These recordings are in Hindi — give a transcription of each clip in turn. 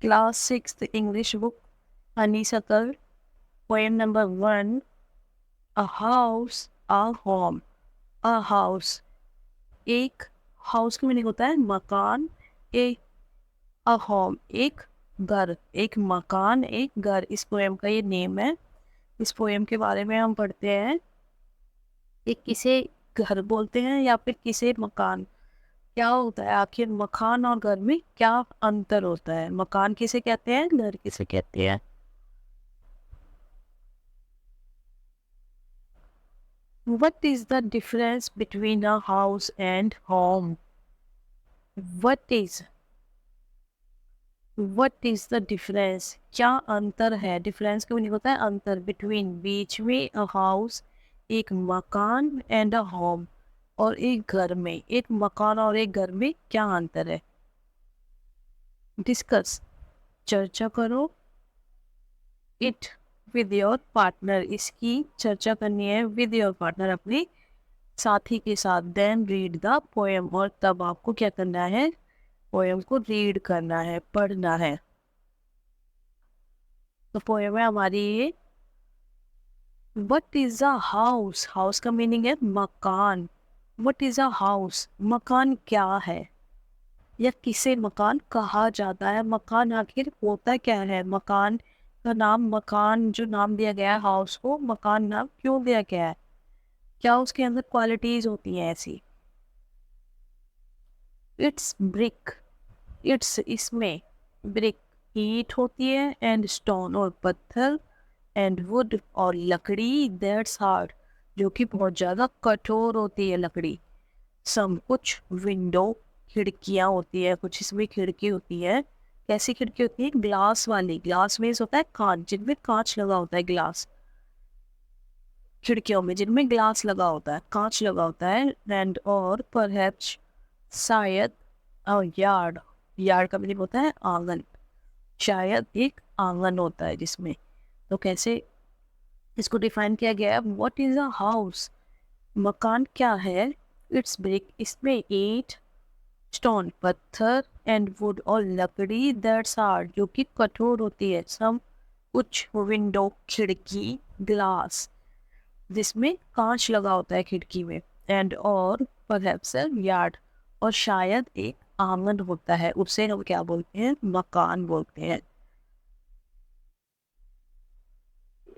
Class 6th English book, Honeysuckle, poem number 1. A house, a home. A house, एक हाउस का मीनिंग होता है मकान, एक अ होम एक घर, एक मकान एक घर। इस पोएम का ये नेम है। इस पोएम के बारे में हम पढ़ते हैं कि किसे घर बोलते हैं या फिर किसे मकान। क्या होता है आखिर मकान और घर में क्या अंतर होता है? मकान किसे कहते हैं, घर किसे कहते हैं? What is the difference between a house and home? What is What is the difference? क्या अंतर है? डिफरेंस का मीनिंग होता है अंतर, बिटवीन बीच में, अ हाउस एक मकान, एंड अ होम और एक घर में। एक मकान और एक घर में क्या अंतर है? डिस्कस, चर्चा करो। इट विद योर पार्टनर, इसकी चर्चा करनी है विद योर पार्टनर, अपने साथी के साथ। देन रीड द पोएम, और तब आपको क्या करना है? पोएम को रीड करना है, पढ़ना है। तो पोएम है हमारी ये। What is a house? House का मीनिंग है मकान। What is a house? मकान क्या है, या किसे मकान कहा जाता है? मकान आखिर होता क्या है? मकान का नाम, मकान जो नाम दिया गया है हाउस को, मकान नाम क्यों दिया गया है? क्या उसके अंदर क्वालिटीज होती हैं ऐसी? इट्स ब्रिक, इट्स इसमें ब्रिक ईंट होती है, एंड स्टोन और पत्थर, एंड वुड और लकड़ी, दैट्स हार्ड जो कि बहुत ज़्यादा कठोर होती है लकड़ी। सम कुछ विंडो खिड़कियाँ होती है, कुछ इसमें खिड़की होती है। कैसी खिड़की होती है? ग्लास वाली। ग्लास में होता है कांच, जिनमें कांच लगा होता है। ग्लास खिड़कियों में जिनमें ग्लास लगा होता है, कांच लगा होता है। एंड और परहैप्स शायद यार्ड, यार्ड का मीनिंग होता है आंगन। शायद एक आंगन होता है जिसमें। तो कैसे इसको डिफाइन किया गया है? What is a house? मकान क्या है? इट्स ब्रिक, इसमें ईंट, स्टोन पत्थर, एंड वुड और लकड़ी, दैट्स हार्ड जो कि कठोर होती है। सम कुछ विंडो खिड़की, ग्लास जिसमें कांच लगा होता है खिड़की में, एंड और परहैप्स यार्ड और शायद एक आंगन होता है, उसे हम क्या बोलते हैं? मकान बोलते हैं।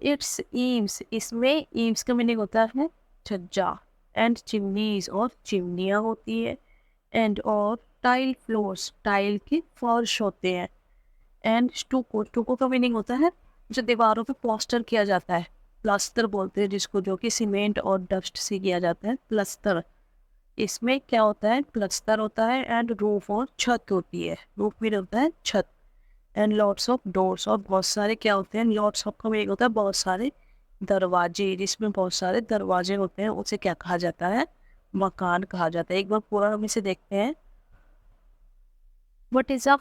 इट्स ईम्स, इसमें ईम्स का मीनिंग होता है छज्जा, एंड चिमनीज और चिमनियाँ होती है, एंड और टाइल फ्लोर्स, टाइल के फर्श होते हैं, एंड स्टूको, स्टूको का मीनिंग होता है जो दीवारों पे प्लास्टर किया जाता है। प्लास्टर बोलते हैं जिसको, जो कि सीमेंट और डस्ट से किया जाता है, प्लास्टर। इसमें क्या होता है? प्लास्टर होता है, एंड रूफ और छत होती है। रूफ में होता है छत, एंड लॉट्स ऑफ डोर्स, और बहुत सारे क्या होते हैं? लॉट्स ऑफ का मीनिंग होता है बहुत सारे दरवाजे, जिसमें बहुत सारे दरवाजे होते हैं, उसे क्या कहा जाता है? मकान कहा जाता है। एक बार पूरा हम इसे देखते हैं। What is a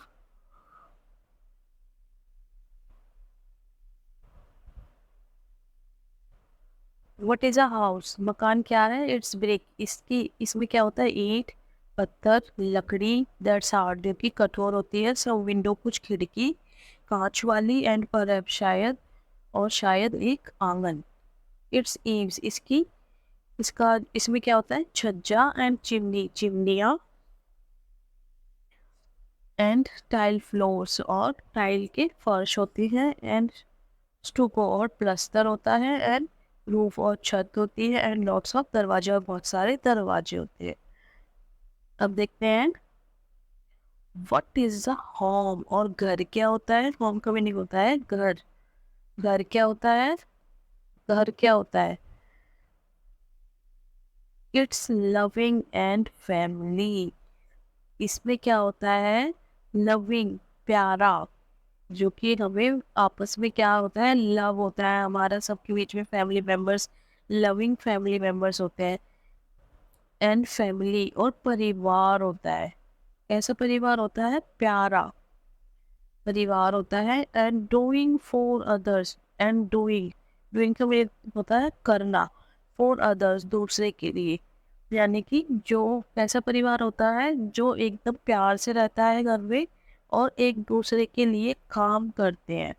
what is a house? मकान क्या है? इट्स ब्रिक, इसकी इसमें क्या होता है? ईंट पत्थर लकड़ी, दैट्स हार्ड जो कि कठोर होती है। सब विंडो कुछ खिड़की कांच वाली, एंड पर शायद और शायद एक आंगन। इट्स ईव्स, इसकी इसका इसमें क्या होता है? छज्जा, एंड चिमनी चिमनियाँ, एंड टाइल फ्लोर्स और टाइल के फर्श होती हैं, एंड स्टूको और प्लस्तर होता है, एंड रूफ और छत होती है, एंड लॉट्स ऑफ दरवाजे और बहुत सारे दरवाजे होते हैं। अब देखते हैं व्हाट इज द होम, और घर क्या होता है? होम का मीनिंग होता है घर। घर क्या होता है? घर क्या होता है? इट्स लविंग एंड फैमिली, इसमें क्या होता है? लविंग प्यारा, जो कि हमें आपस में क्या होता है? लव होता है हमारा सबके बीच में, family members, loving family members होते हैं। एंड फैमिली और परिवार होता है। ऐसा परिवार होता है प्यारा परिवार होता है। And doing for others, and doing, doing का मतलब होता है करना, फॉर अदर्स दूसरे के लिए। यानी कि जो ऐसा परिवार होता है जो एकदम प्यार से रहता है घर में, और एक दूसरे के लिए काम करते हैं,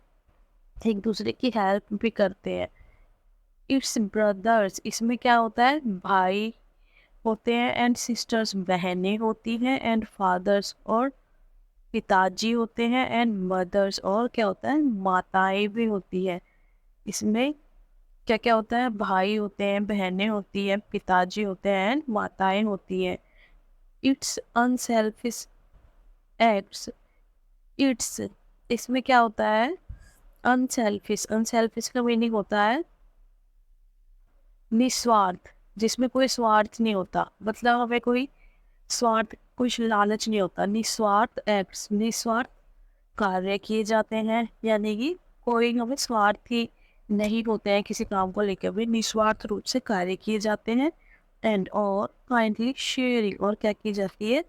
एक दूसरे की हेल्प भी करते हैं। इट्स ब्रदर्स, इसमें क्या होता है, भाई होते हैं, एंड सिस्टर्स बहनें होती हैं, एंड फादर्स और पिताजी होते हैं, एंड मदर्स और क्या होता है, माताएं भी होती है। इसमें क्या क्या होता है, भाई होते हैं, बहनें होती हैं, पिताजी होते हैं, एंड माताएं होती हैं। इट्स अनसेल्फिश एक्ट्स, इट्स, इसमें क्या होता है, अनसेल्फिश, अनसेल्फिश का मीनिंग होता है निस्वार्थ, जिसमें कोई स्वार्थ नहीं होता, मतलब हमें कोई स्वार्थ, कुछ लालच नहीं होता। निस्वार्थ एक्ट्स, निस्वार्थ कार्य किए जाते हैं, यानी कि कोई हमें स्वार्थी नहीं होते हैं, किसी काम को लेकर भी निस्वार्थ रूप से कार्य किए जाते हैं। एंड और काइंडली शेयरिंग, और क्या की जाती है,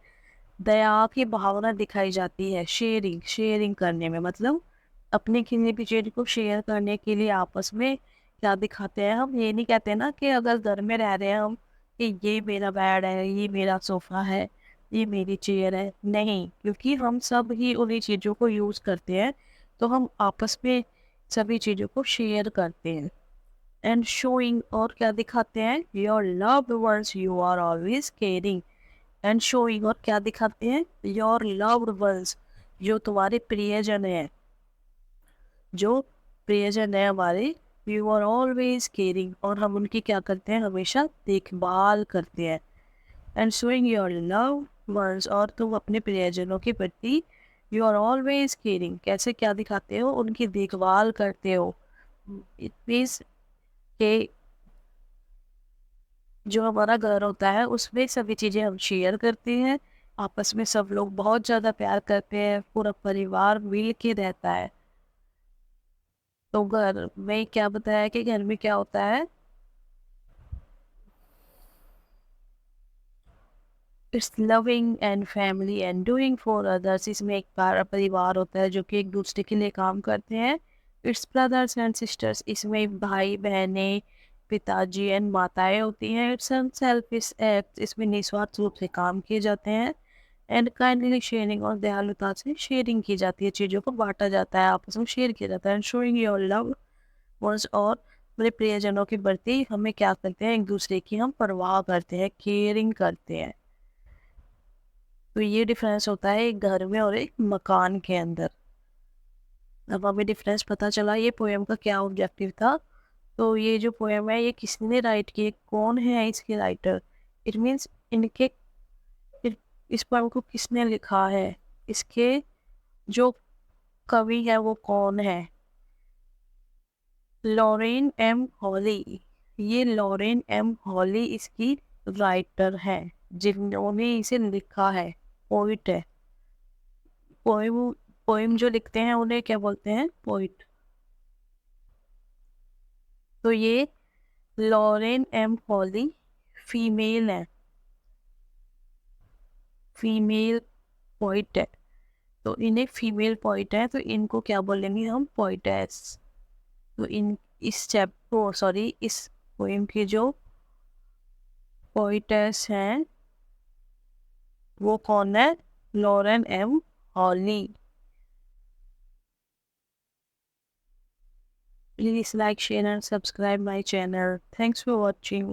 दया की भावना दिखाई जाती है। शेयरिंग, शेयरिंग करने में मतलब अपने किसी भी चीज को शेयर करने के लिए आपस में क्या दिखाते हैं, हम ये नहीं कहते ना कि अगर घर में रह रहे हैं हम कि ये मेरा बेड है, ये मेरा सोफा है, ये मेरी चेयर है, नहीं, क्योंकि हम सब ही उन्हीं चीज़ों को यूज़ करते हैं, तो हम आपस में सभी चीज़ों को शेयर करते हैं। एंड शोइंग, और क्या दिखाते हैं, your loved ones you are always caring. And showing, और क्या दिखाते हैं, योर लव्ड वंस, जो तुम्हारे प्रियजन है, जो प्रियजन है हमारे, यू आर ऑलवेज केयरिंग, और हम उनकी क्या करते हैं, हमेशा देखभाल करते हैं। And showing your love ones, और तुम अपने प्रियजनों के प्रति यू आर ऑलवेज केयरिंग, कैसे क्या दिखाते हो, उनकी देखभाल करते हो। इट मीन्स कि जो हमारा घर होता है उसमें सभी चीज़ें हम शेयर करते हैं, आपस में सब लोग बहुत ज़्यादा प्यार करते हैं, पूरा परिवार मिल के रहता है। तो घर में क्या बताया कि घर में क्या होता है, it's loving and family and doing for others, इसमें एक प्यारा परिवार होता है जो कि एक दूसरे के लिए काम करते हैं। इट्स ब्रदर्स एंड सिस्टर्स, इसमें भाई बहनें, पिताजी एंड माताएं होती हैं। इट्स अनसेल्फिश एक्ट, इसमें निस्वार्थ रूप से काम किए जाते हैं। एंड काइंडली शेयरिंग, और दयालुता से शेयरिंग की जाती है, चीज़ों को बांटा जाता है, आपस में शेयर किया जाता है। And showing your love ones, और अपने प्रियजनों के प्रति हमें क्या करते हैं, एक दूसरे की हम परवाह करते हैं, केयरिंग करते हैं। तो ये डिफरेंस होता है एक घर में और एक मकान के अंदर। अब हमें डिफरेंस पता चला ये पोएम का क्या ऑब्जेक्टिव था। तो ये जो पोएम है ये किसने राइट की, कौन है इसके राइटर, इट मीन्स इनके इस पोएम को किसने लिखा है, इसके जो कवि है वो कौन है, लॉरेन एम हॉली। ये लॉरेन एम हॉली इसकी राइटर है, जिन्होंने इसे लिखा है, पोइट है। पोएम, पोएम जो लिखते हैं उन्हें क्या बोलते हैं, पोइट। तो ये लॉरेन एम हॉली फीमेल है, फीमेल पोइट है। तो इन्हें फीमेल पोइट है, तो इनको क्या बोलेंगे हम, पोइटेस। तो इन इस चैप्टर, सॉरी, इस पोएम की जो पोइटेस हैं वो कौन है, Lauren M Holly. Please like, share and subscribe my channel. Thanks for watching.